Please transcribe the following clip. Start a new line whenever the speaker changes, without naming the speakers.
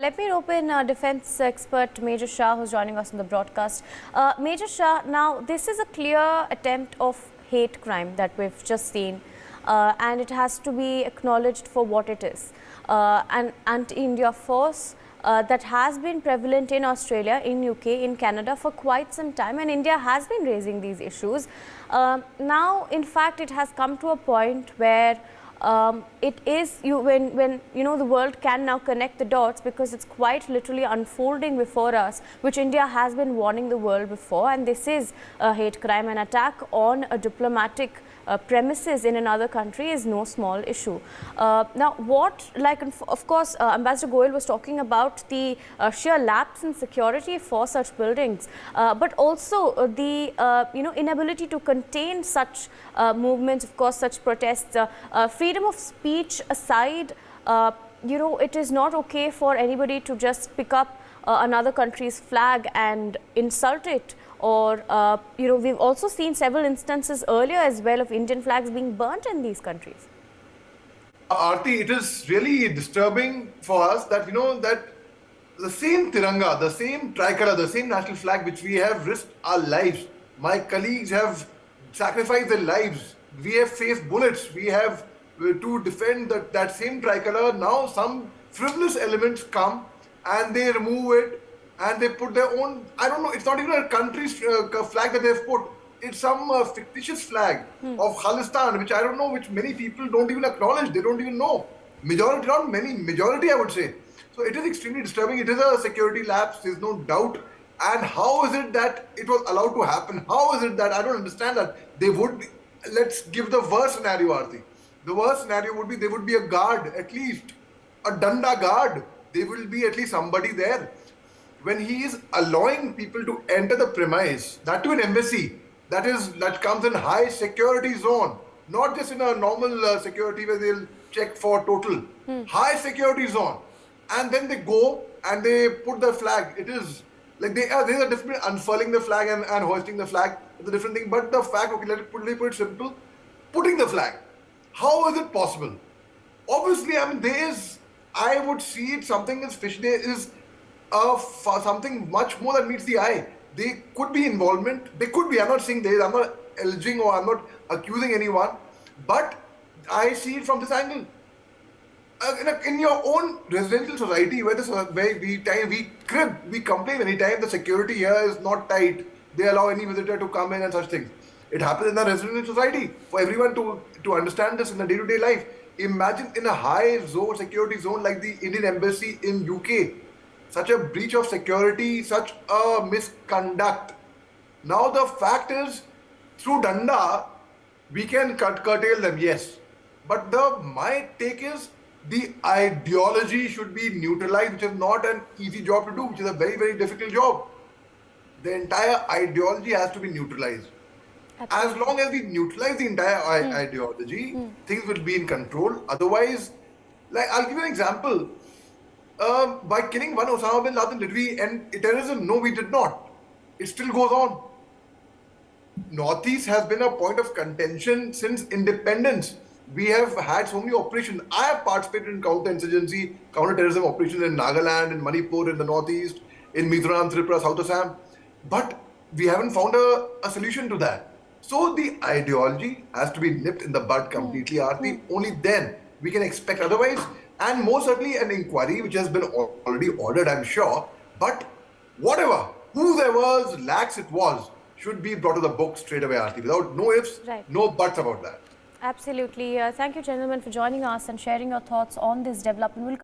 Let me rope in defense expert Major Shah, who's joining us on the broadcast. Major Shah, now this is a clear attempt of hate crime that we've just seen, and it has to be acknowledged for what it is. An anti-India force that has been prevalent in Australia, in UK, in Canada for quite some time, and India has been raising these issues. Now, in fact, it has come to a point where it is when the world can now connect the dots, because it's quite literally unfolding before us, which India has been warning the world before, and this is a hate crime. An attack on a diplomatic premises in another country is no small issue. Now, of course, Ambassador Goyal was talking about the sheer lapse in security for such buildings, but also the inability to contain such movements, of course, such protests. Freedom of speech aside, it is not okay for anybody to just pick up another country's flag and insult it. Or, we've also seen several instances earlier as well of Indian flags being burnt in these countries.
Aarti, it is really disturbing for us that, that the same Tiranga, the same Tricolour, the same national flag which we have risked our lives, my colleagues have sacrificed their lives, we have faced bullets, we have to defend that same Tricolour. Now some frivolous elements come and they remove it and they put their own, I don't know, it's not even a country's flag that they've put. It's some fictitious flag of Khalistani, which I don't know, which many people don't even acknowledge. They don't even know. Majority, not many, majority I would say. So it is extremely disturbing. It is a security lapse, there's no doubt. And how is it that it was allowed to happen? How is it that, I don't understand that. They would, let's give the worst scenario, Aarti. The worst scenario would be, there would be a guard, at least, a danda guard. There will be at least somebody there. When he is allowing people to enter the premise, that to an embassy, that comes in high security zone, not just in a normal security where they'll check for total, high security zone, and then they go and they put the flag. It is like there's a different unfurling the flag and hoisting the flag. It's a different thing. But the fact, okay, let me put it simple, putting the flag. How is it possible? Obviously, I mean, I would see it something as fish. There is something much more that meets the eye. They could be involvement. They could be. I'm not saying I'm not alleging or I'm not accusing anyone. But I see it from this angle. In your own residential society, where we complain anytime the security here is not tight. They allow any visitor to come in and such things. It happens in a residential society. For everyone to understand this in the day-to-day life. Imagine in a high security zone like the Indian Embassy in UK. Such a breach of security, such a misconduct. Now the fact is, through Danda, we can curtail them, yes. But my take is, the ideology should be neutralized, which is not an easy job to do, which is a very, very difficult job. The entire ideology has to be neutralized. Absolutely. As long as we neutralize the entire ideology, things will be in control. Otherwise, I'll give you an example. By killing one Osama bin Laden, did we end terrorism? No, we did not. It still goes on. Northeast has been a point of contention since independence. We have had so many operations. I have participated in counter-insurgency, counter-terrorism operations in Nagaland, in Manipur, in the Northeast, in Mizoram, Tripura, South Assam. But we haven't found a solution to that. So the ideology has to be nipped in the bud completely, Aarti. Only then we can expect otherwise. And most certainly an inquiry, which has been already ordered, I'm sure. But whatever, who there was, lax it was, should be brought to the book straight away, Aarti, without no ifs, no buts about that.
Absolutely. Thank you, gentlemen, for joining us and sharing your thoughts on this development.